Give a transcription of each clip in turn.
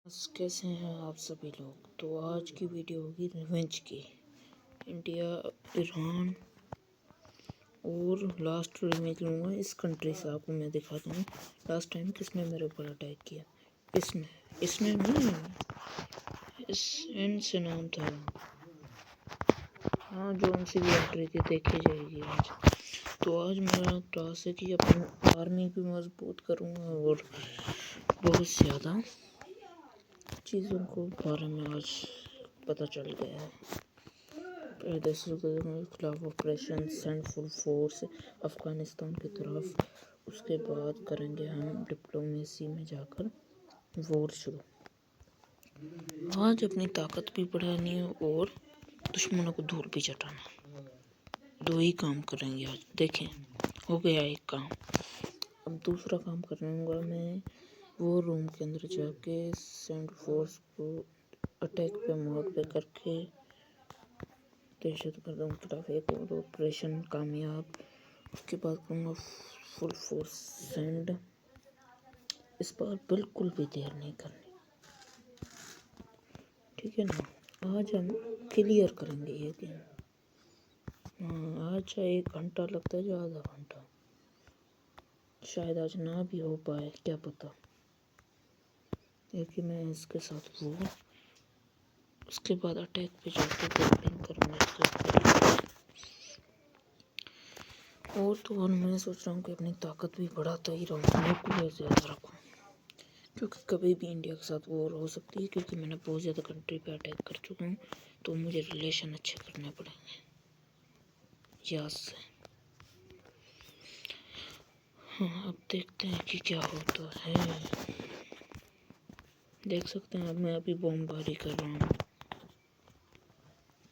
कैसे हैं आप सभी लोग। तो आज की वीडियो होगी रिवेंज की। इंडिया, ईरान और लास्ट रिवेंज लूँगा इस कंट्री से। आपको मैं दिखाता हूँ लास्ट टाइम किसने मेरे ऊपर अटैक किया। इसने नहीं, इस एन से नाम था। हाँ, जो उनसे भी एंट्री थी देखी जाएगी आज। तो आज मेरा टास्क है कि अपनी आर्मी भी मजबूत करूँगा और बहुत ज़्यादा चीज़ों को बारे में आज पता चल गया है। प्रदेशों के खिलाफ operation send full force Afghanistan की तरफ। उसके बाद करेंगे हम डिप्लोमेसी में जाकर वॉर शुरू। आज अपनी ताकत भी बढ़ानी है और दुश्मनों को धूल भी चटाना। दो ही काम करेंगे आज। देखें, हो गया एक काम। अब दूसरा काम करूँगा मैं वो रूम के अंदर जाके सेंड फोर्स को अटैक पे मोड पे करके दहशतगर्दों के खिलाफ एक और ऑपरेशन कामयाब। उसके बाद करूँगा फुल फोर्स सेंड। इस बार बिल्कुल भी देर नहीं करनी, ठीक है ना। आज हम क्लियर करेंगे ये गेम। हाँ, आज चाहे 1 घंटा लगता है, आधा घंटा शायद आज ना भी हो पाए, क्या पता। लेकिन मैं इसके साथ वो उसके बाद अटैक पे जाके बॉम्बिंग करूँगा। और मैं सोच रहा हूँ कि अपनी ताकत भी बढ़ाता ही रहूँ, न्यूक्लियर ज़्यादा रखूँ, क्योंकि कभी भी इंडिया के साथ वॉर हो सकती है। क्योंकि मैंने बहुत ज़्यादा कंट्री पे अटैक कर चुका हूँ, तो मुझे रिलेशन अच्छे करने पड़ेंगे यस से। हाँ, अब देखते हैं कि क्या होता है। देख सकते हैं, अब मैं अभी बमबारी कर रहा हूँ,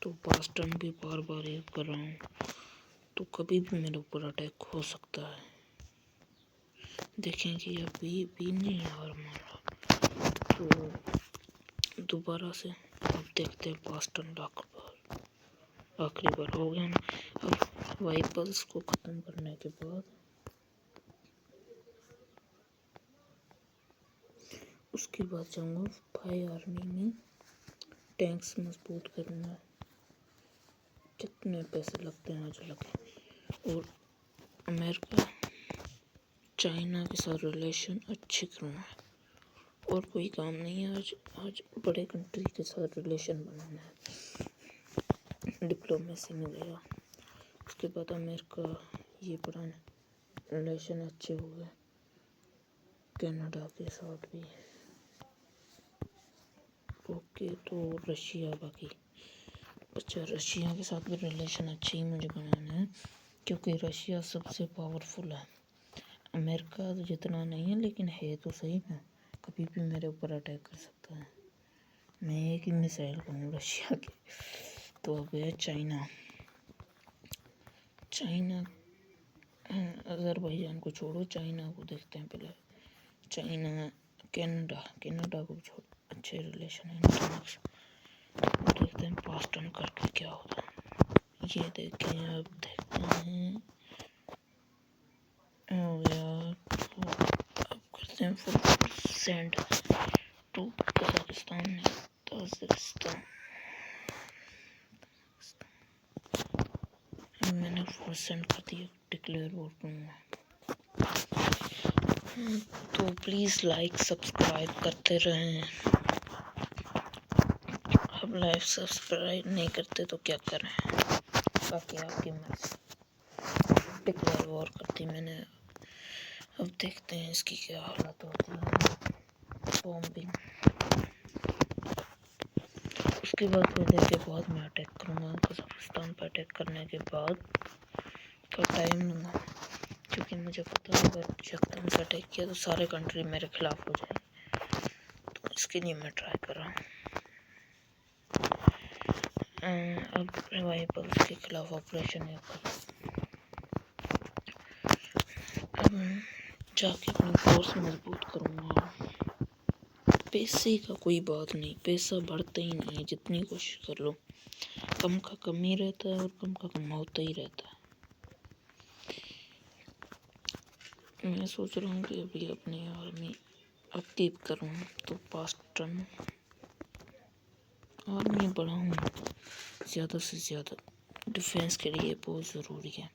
तो बास्टन भी बार बार ही कर रहा हूँ, तो कभी भी मेरे ऊपर अटैक हो सकता है। देखें कि अभी भी नहीं हार मारा, तो दोबारा से अब देखते हैं। बास्टन आखिरी बार हो गया ना। अब वाइपल्स को ख़त्म करने के बाद उसके बाद जाऊँगा भाई आर्मी में टैंक्स मजबूत करना। कितने पैसे लगते हैं आज लगे। और अमेरिका चाइना के साथ रिलेशन अच्छे करना है, और कोई काम नहीं है। आज बड़े कंट्री के साथ रिलेशन बनाना है। डिप्लोमेसी में गया, उसके बाद अमेरिका ये बढ़ाना, रिलेशन अच्छे हो गए। कनाडा के साथ भी ओके। तो रशिया बाकी, अच्छा रशिया के साथ भी रिलेशन अच्छे ही मुझे बनाना है, क्योंकि रशिया सबसे पावरफुल है। अमेरिका तो जितना नहीं है, लेकिन है तो सही ना, कभी भी मेरे ऊपर अटैक कर सकता है। मैं एक ही मिसाइल कहूँ रशिया की। तो अब है चाइना। अज़रबैजान को छोड़ो, चाइना को देखते हैं पहले। चाइना कनाडा को छोड़ो, अच्छे रिलेशन है इंटरनेशनल। देखते हैं पास्टन करके क्या होता है। ये देखें, अब देखते हैं हो गया। तो अब करते हैं फुल सेंड टू कजाकिस्तान। मैंने फुल सेंड कर दिया, डिक्लेयर वोट करूँगा। तो प्लीज़ लाइक सब्सक्राइब करते रहें। अब लाइक सब्सक्राइब नहीं करते तो क्या करें, बाकी आपकी मर्जी। डिक्लेयर वॉर कर दी मैंने। अब देखते हैं इसकी क्या हालत होती है। बॉम्बिंग, उसके बाद थोड़ी देर के बाद मैं अटैक करूँगा। कजाकिस्तान पर अटैक करने के बाद थोड़ा टाइम लूँगा, क्योंकि मुझे पता है अगर कजाकिस्तान पर अटैक किया तो सारे कंट्री मेरे खिलाफ हो जाएंगे। तो इसके लिए मैं ट्राई कर रहा हूँ। अब रिवाइवल्स के खिलाफ ऑपरेशन है। अब जाके अपनी फोर्स मजबूत करूँगा। पैसे का कोई बात नहीं, पैसा बढ़ता ही नहीं है, जितनी कोशिश कर लो। कम का कम ही रहता है और कम का कम होता ही रहता है। मैं सोच रहा हूँ कि अभी अपनी आर्मी अपकीप करूँ तो पास्ट टर्न आर्मी बढ़ाऊँ ज़्यादा से ज़्यादा, डिफेंस के लिए बहुत ज़रूरी है।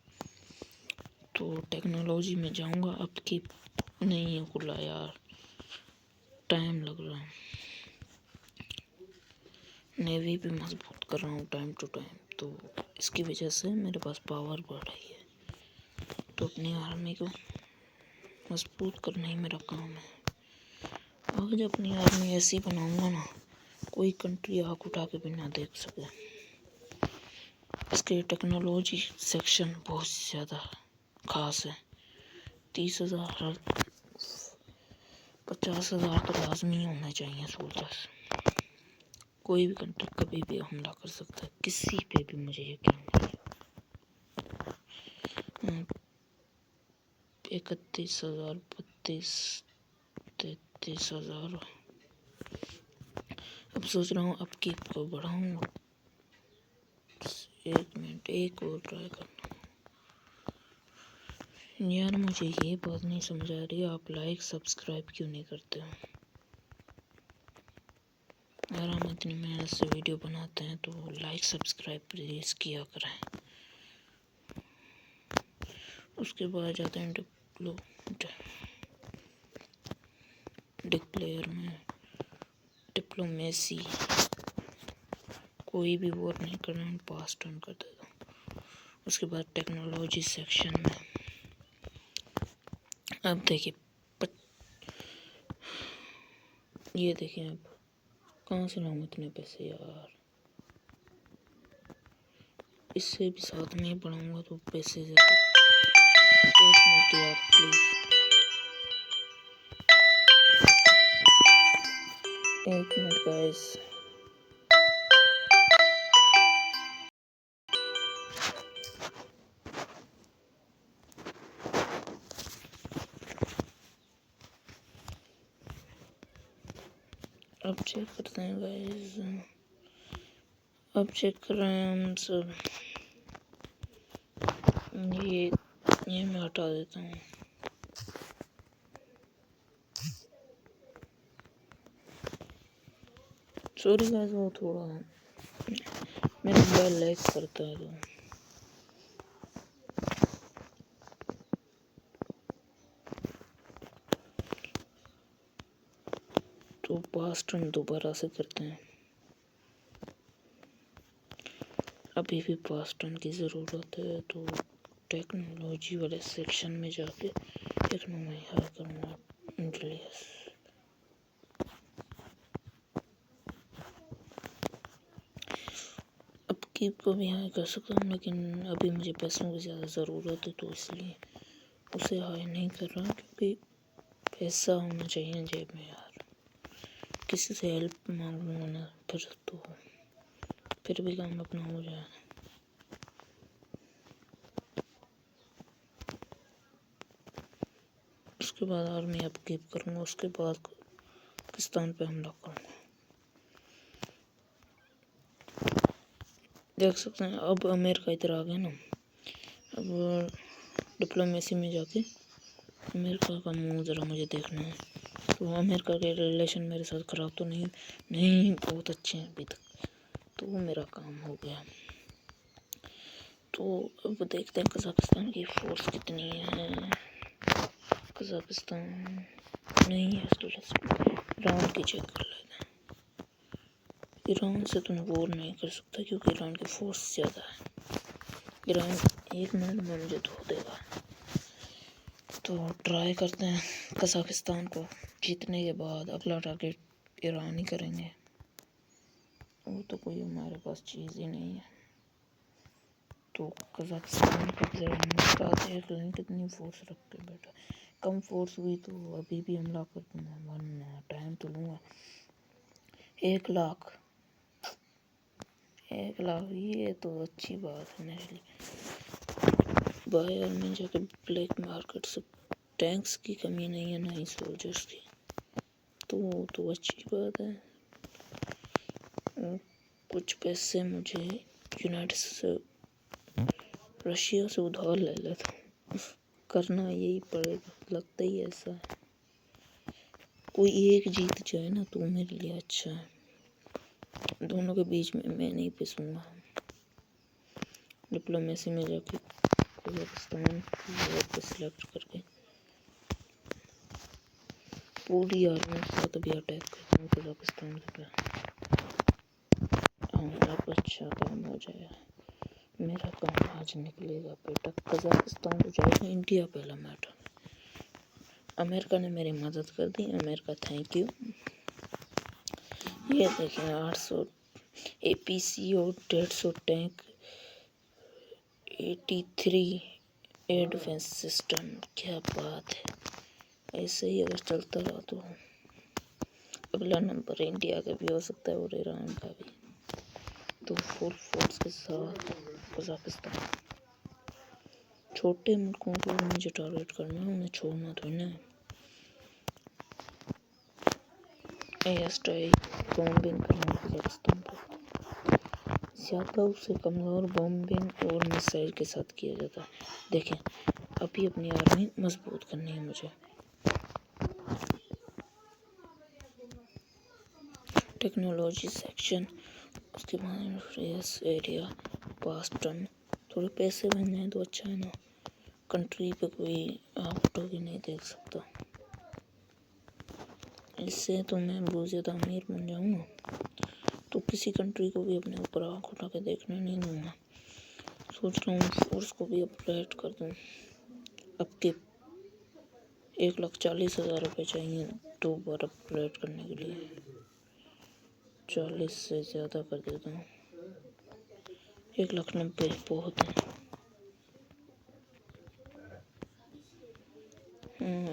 तो टेक्नोलॉजी में जाऊँगा, अपकीप नहीं खुला यार, टाइम लग रहा है। नेवी भी मजबूत कर रहा हूँ टाइम टू टाइम, तो इसकी वजह से मेरे पास पावर बढ़ रही है। तो अपनी आर्मी को मजबूत करना ही मेरा काम है। आज अपनी आर्मी ऐसी बनाऊंगा ना, कोई कंट्री आँख उठा के भी ना देख सके। इसके टेक्नोलॉजी सेक्शन बहुत ज़्यादा खास है। 30,000 50,000 तो लाजमी होना चाहिए सोल्जर्स। कोई भी कंट्री कभी भी हमला कर सकता है, किसी पे भी, मुझे यकीन नहीं है। 31,000 33,000। अब सोच रहा हूँ अपकीप को बढ़ाऊँ। 1 मिनट, एक और ट्राई करना। यार मुझे ये बात नहीं समझ आ रही, आप लाइक सब्सक्राइब क्यों नहीं करते हो? यार हम इतनी मेहनत से वीडियो बनाते हैं, तो लाइक सब्सक्राइब प्लीज़ किया करें। उसके बाद जाते हैं डिक्लेयर में डिप्लोमेसी। कोई भी वोट नहीं करना, पास टर्न कर देता हूँ। उसके बाद टेक्नोलॉजी सेक्शन में अब देखिए ये देखिए, अब कहाँ से लाऊं इतने पैसे यार? इससे भी साथ में ही बढ़ाऊंगा तो पैसे ज़्यादा। 1 मिनट यार प्लीज़, 1 मिनट गाइस। अब चेक करते हैं गाइस, अब चेक कर रहे हैं हम सब। ये मैं हटा देता हूँ। सॉरी गाइस, वो थोड़ा मेरा मोबाइल लैग करता है तो पास टर्न दोबारा से करते हैं। अभी भी पास टर्न की ज़रूरत है, तो टेक्नोलॉजी वाले सेक्शन में जाके इकोनॉमी हाई करूँगा। इंटेलिजेंस अपकीप को भी हाई कर सकता हूँ, लेकिन अभी मुझे पैसों की ज़्यादा ज़रूरत है, तो इसलिए उसे हाई नहीं कर रहा, क्योंकि पैसा होना चाहिए जेब में यार। किसी से हेल्प मांगूंगा ना फिर भी काम अपना हो जाएगा। उसके बाद आर्मी अपकीप करूँगा, उसके बाद पाकिस्तान पे हमला करूँगा। देख सकते हैं अब अमेरिका इधर आ गया ना। अब डिप्लोमेसी में जाके अमेरिका का मुंह ज़रा मुझे देखना है। तो अमेरिका के रिलेशन मेरे साथ ख़राब तो नहीं बहुत अच्छे हैं अभी तक, तो वो मेरा काम हो गया। तो अब देखते हैं कज़ाकिस्तान की फोर्स कितनी है। कज़ाकिस्तान नहीं है, तो ईरान की चेक कर लेते हैं। ईरान से तुम वॉर नहीं कर सकता, क्योंकि ईरान की फोर्स ज़्यादा है। ईरान 1 मिनट में मुझे धो देगा। तो ट्राई करते हैं कज़ाकिस्तान को जीतने के बाद अगला टारगेट ईरान ही करेंगे। वो तो कोई हमारे पास चीज़ ही नहीं है। तो कज़ाकिस्तान को ज़रा मुश्किल देख लें कितनी फोर्स रख के बैठा। कम फोर्स हुई तो अभी भी हमला कर दूँगा, वरना टाइम तो लूँगा। 1 लाख ये तो अच्छी बात है मेरे लिए। बाहर में जाकर ब्लैक मार्केट से टैंक्स की कमी नहीं है, ना ही सोल्जर्स की, तो अच्छी बात है। कुछ पैसे मुझे यूनाइटेड से रशिया से उधार ले लेता हूँ। करना यही पड़ेगा, लगता ही ऐसा है। कोई एक जीत जाए ना तो मेरे लिए अच्छा है। दोनों के बीच में मैं नहीं पिसूंगा। डिप्लोमेसी में जाके कजाकिस्तान को सिलेक्ट करके पूरी आर्मी के साथ अभी अटैक करता हूँ कजाकिस्तान के ऊपर। हाँ, अब अच्छा काम हो जाएगा। मेरा काम आज निकलेगा बेटा। कजाकिस्तान को जाएगा इंडिया पहला मैटर। अमेरिका ने मेरी मदद कर दी। America thank you. ये देखें 800 APC और 150 टैंक 83 एयर डिफेंस सिस्टम। क्या बात है। ऐसे ही अगर चलता रहा तो अगला नंबर इंडिया का भी हो सकता है और ईरान का भी। तो फुल फोर्स के साथ कजाकिस्तान। छोटे मुल्कों को मुझे टारगेट करना है, उन्हें छोड़ना तो है ना। एयर स्ट्राइक बॉम्बिंग करना कजाकिस्तान पर। ज़्यादा उसे कमज़ोर बॉम्बिंग और मिसाइल के साथ किया जाता है। देखें अभी अपनी आर्मी मजबूत करनी है मुझे। टेक्नोलॉजी सेक्शन, उसके बाद रेस एरिया पास्टन। थोड़े पैसे बन जाए तो अच्छा है ना। कंट्री पे कोई आउटो भी नहीं देख सकता। इससे तो मैं बहुत ज़्यादा अमीर बन जाऊँ ना, तो किसी कंट्री को भी अपने ऊपर आँख उठा के देखने नहीं दूँगा। सोच रहा हूँ फोर्स को भी अपग्रेड कर दूँ। अब के 1,40,000 रुपये चाहिए 2 बार अपग्रेड करने के लिए। 40 से ज़्यादा कर देता हूँ। 1,90,000 बहुत है।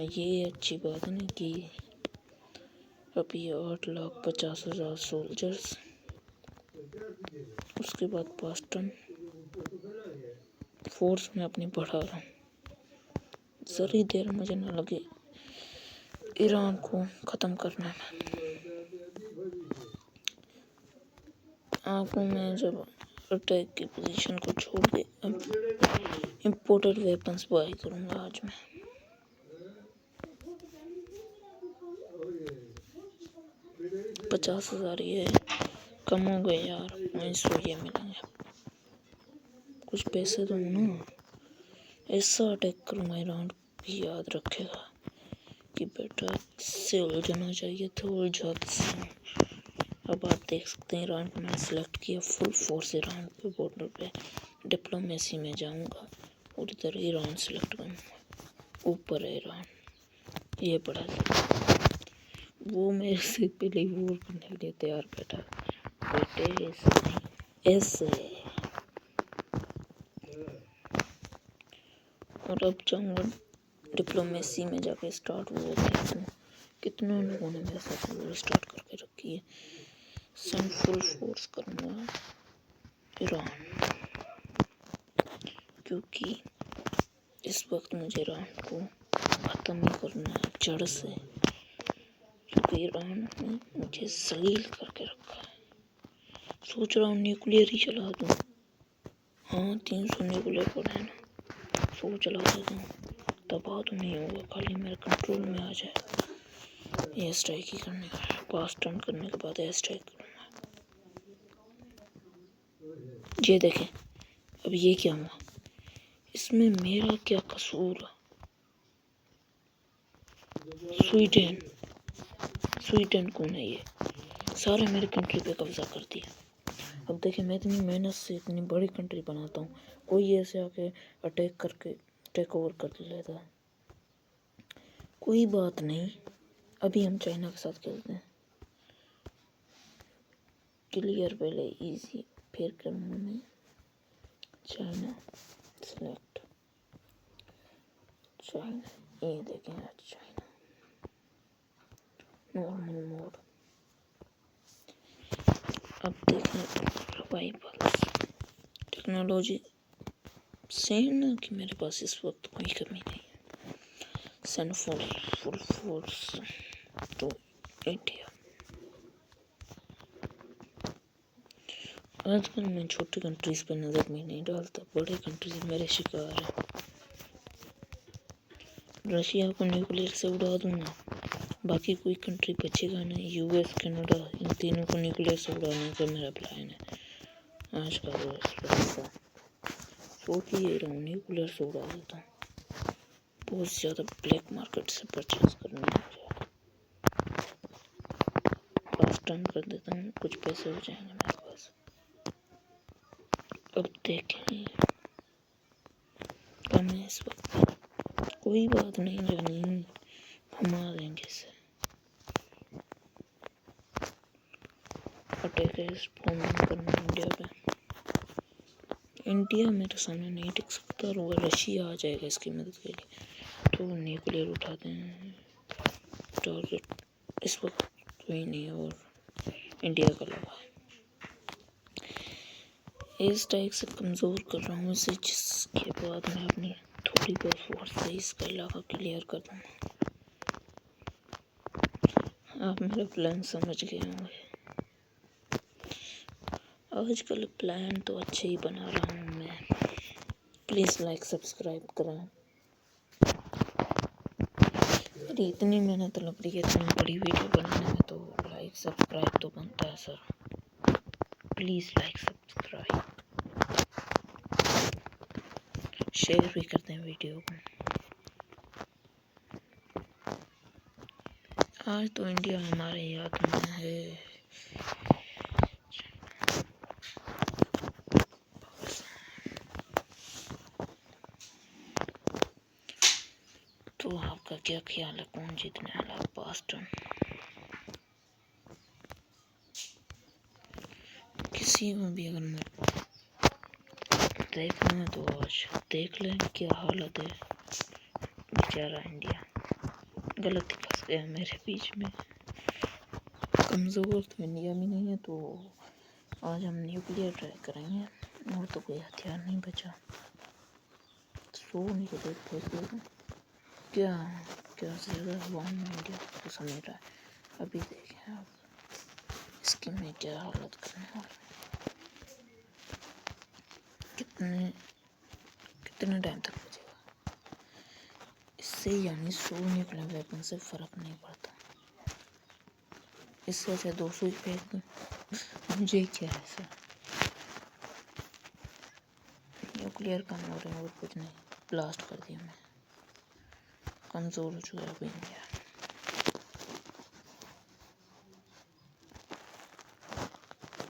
ये अच्छी बात है ना कि अभी 8,50,000 सोल्जर्स। उसके बाद पास्टन फोर्स में अपनी बढ़ा रहा हूँ। ज़री देर मुझे ना लगे ईरान को ख़त्म करने में। आपको मैं जब अटैक की पोजीशन को छोड़ के अब इम्पोर्टेड वेपन्स बाय करूँगा आज मैं। $50,000 ये कम हो गए यार। 900 ये मिलेंगे। कुछ पैसे दो ना। ऐसा अटैक करूँगा ईरान भी याद रखेगा कि बेटा इससे उलझना चाहिए था, उलझाते से। अब आप देख सकते हैं ईरान को मैंने सेलेक्ट किया। फुल फोर्स ईरान के बॉर्डर पे डिप्लोमेसी में जाऊंगा और इधर ईरान सेलेक्ट करूँगा। ऊपर है ईरान, ये बड़ा वो मेरे से पहले ही वॉर करने के लिए तैयार बैठा। बेटे ऐसे नहीं, ऐसे। और अब जाऊँगा डिप्लोमेसी में जाके स्टार्ट वो देखूँ कितने लोगों ने मेरे साथ वॉर स्टार्ट करके रखी है। सेंड फुल फोर्स करूँगा ईरान, क्योंकि इस वक्त मुझे ईरान को ख़त्म ही करना है जड़ से। क्योंकि ईरान ने मुझे जलील करके रखा है। सोच रहा हूँ न्यूक्लियर ही चला दूँ। हाँ 300 न्यूक्लियर पड़े हैं ना, 100 चला देता हूँ। तबाह तो नहीं होगा, खाली मेरे कंट्रोल में आ जाए। एयर स्ट्राइक ही करने का, पास टर्न करने के बाद एयर स्ट्राइक करूँगा। ये देखें अब ये क्या हुआ, इसमें मेरा क्या कसूर। स्वीडन कौन है ये, सारे मेरे कंट्री पे कब्जा कर दिया। अब देखिए मैं इतनी मेहनत से इतनी बड़ी कंट्री बनाता हूँ, कोई ऐसे आके अटैक करके टेक ओवर कर लेता है। कोई बात नहीं, अभी हम चाइना के साथ खेलते हैं। क्लियर पहले इजी, फिर करूँगा मैं चाइना सेलेक्ट। चाइना ये देखें आज चाइना नॉर्मल मोड। अब देखें रिवाइवल्स टेक्नोलॉजी सेम ना कि मेरे पास इस वक्त कोई कमी नहीं है। Send full force to India. आजकल मैं छोटी कंट्रीज पे नज़र भी नहीं डालता, बड़े कंट्रीज मेरे शिकार हैं। रशिया को न्यूक्लियर से उड़ा दूंगा बाकी कोई कंट्री बचेगा नहीं। यूएस, कनाडा, इन तीनों को न्यूक्लियर से उड़ाने का मेरा प्लान है आज का रोज। सोच ही रहा हूँ न्यूक्लियर से उड़ा देता हूँ। बहुत ज़्यादा ब्लैक मार्केट से परचेज करना है मुझे। फास्ट टर्न कर देता हूँ, कुछ पैसे हो जाएंगे मेरे पास। अब देखें कम है इस वक्त, कोई बात नहीं जानी, घुमा देंगे इसे। अटैक करना इंडिया पे। इंडिया मेरे सामने नहीं टिक सकता और वो रशिया आ जाएगा इसकी मदद के लिए। तो न्यूक्लियर उठाते हैं। टारगेट इस वक्त कोई नहीं है और इंडिया का लगा है। इस टाइप से कमज़ोर कर रहा हूँ इसे, जिसके बाद मैं अपनी थोड़ी बहुत फोर्स से इसका इलाका क्लियर कर दूँगा। आप मेरा प्लान समझ गए होंगे। आजकल प्लान तो अच्छे ही बना रहा हूँ मैं। प्लीज़ लाइक सब्सक्राइब करें। अरे इतनी मेहनत लग रही है इतनी बड़ी वीडियो बनाने में, तो लाइक सब्सक्राइब तो बनता है sir. Please like subscribe, share भी करते हैं वीडियो को। आज तो इंडिया हमारे याद में है। तो आपका क्या ख्याल है, कौन जीतने वाला है पास्टन? किसी में भी अगर मैं देखना है तो आज देख लें क्या हालत है। बेचारा इंडिया गलती फंस गया मेरे बीच में। कमज़ोर तो इंडिया में नहीं है, तो आज हम न्यूक्लियर ट्राई करेंगे और तो कोई हथियार नहीं बचा। सोने को देखते क्या क्या ज़्यादा हवा में इंडिया को समेट रहा है। अभी देखें आप इसकी मैं क्या हालत करने वाला। कितने टाइम तक बचेगा इससे, यानी 100 न्यूक्लियर वेपन से फ़र्क नहीं पड़ता। इससे अच्छा 200 ही फेंक दूँ, मुझे क्या है सर। न्यूक्लियर कम हो रहे हैं और कुछ नहीं, ब्लास्ट कर दिया मैं। कमज़ोर हो चुका है अभी इंडिया।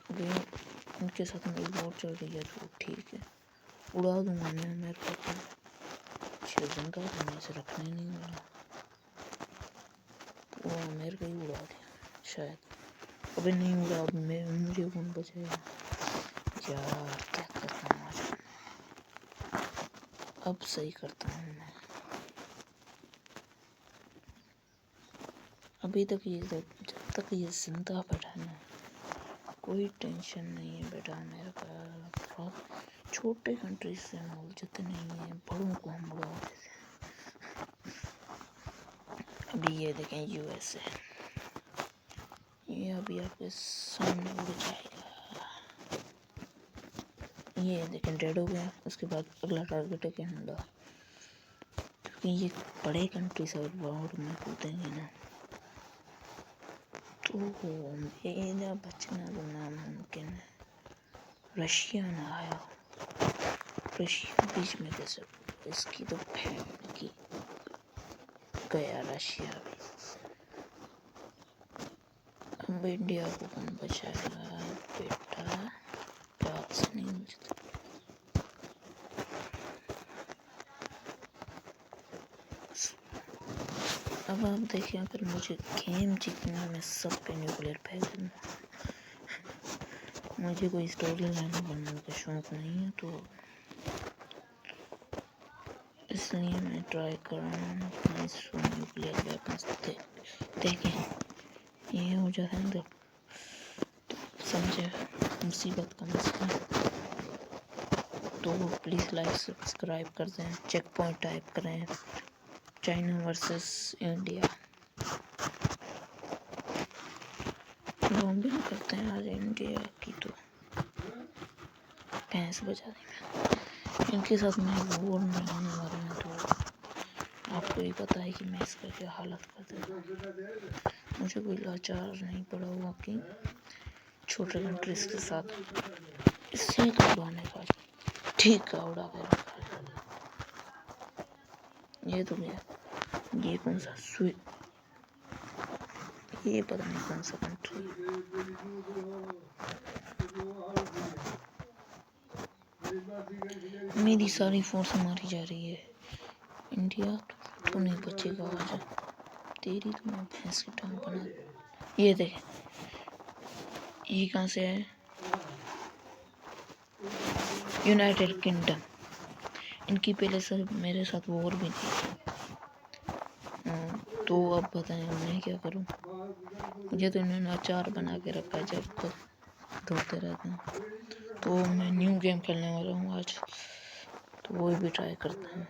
अभी उनके साथ मेरी वॉर चल रही है तो ठीक है, उड़ा दूँगा मैं। मेरे को तो 6 दिन का मैं इसे रखने नहीं वाला। वो मेरे को ही उड़ा दिया शायद। अभी नहीं उड़ा, अब मैं मुझे कौन बचेगा यार। क्या करता हूँ आज, अब सही करता हूँ मैं। अभी तक ये जब तक ये जिंदा बैठा ना, कोई टेंशन नहीं है बेटा मेरे का। छोटे कंट्री से हम उलझते नहीं है, बड़ों को हम उड़ा देते हैं। अभी ये देखें यूएसए, ये अभी आपके सामने उड़ जाएगा। ये देखें डेड हो गया। उसके बाद अगला टारगेट है कनाडा, क्योंकि ये बड़े कंट्री से वॉर में कूदेंगे ना तो मेरा बचना तो नामुमकिन है। रशिया ना आया, रशिया बीच में कैसे, इसकी तो बहन की गया रशिया भी। अब इंडिया को कौन बचाएगा बेटा, प्यार से नहीं मुझे। अब आप देखिए, अगर मुझे गेम जीतना मैं सब पे न्यूक्लियर फेंक दूँगा। मुझे कोई स्टोरी लाइन बनने का शौक नहीं है, तो इसलिए मैं ट्राई कर रहा हूँ अपने न्यूक्लियर वेपन्स देखें ये हो जाता है तो समझे मुसीबत का मसला। तो प्लीज़ लाइक सब्सक्राइब कर दें। चेक पॉइंट टाइप करें, चाइना वर्सेस इंडिया। बॉम्बिंग करते हैं आज इंडिया की, तो भैंस बजा दी मैं। इनके साथ मैं वॉर में होने वाला हूँ, तो आप इसको ही पता है कि मैं इसका क्या हालत कर देता। मुझे कोई लाचार नहीं पड़ा हुआ कि छोटे कंट्रीज के साथ इसी को उड़ाने का ठीक है, उड़ा के रखा है। ये तो क्या, ये कौन सा ये पता नहीं कौन सा कंट्री। मेरी सारी फोर्स मारी जा रही है। इंडिया तो नहीं बचेगा आज, तेरी तो मैं भैंस की टांग बना। ये देख, ये कहाँ से है? United kingdom. इनकी पहले से मेरे साथ वॉर भी थी। तो अब बताएं मैं क्या करूं। मुझे तो इन्होंने अचार बना के रखा है, जब तक धोते रहते हैं। तो मैं न्यू गेम खेलने वाला हूँ आज, तो वो भी ट्राई करते हैं।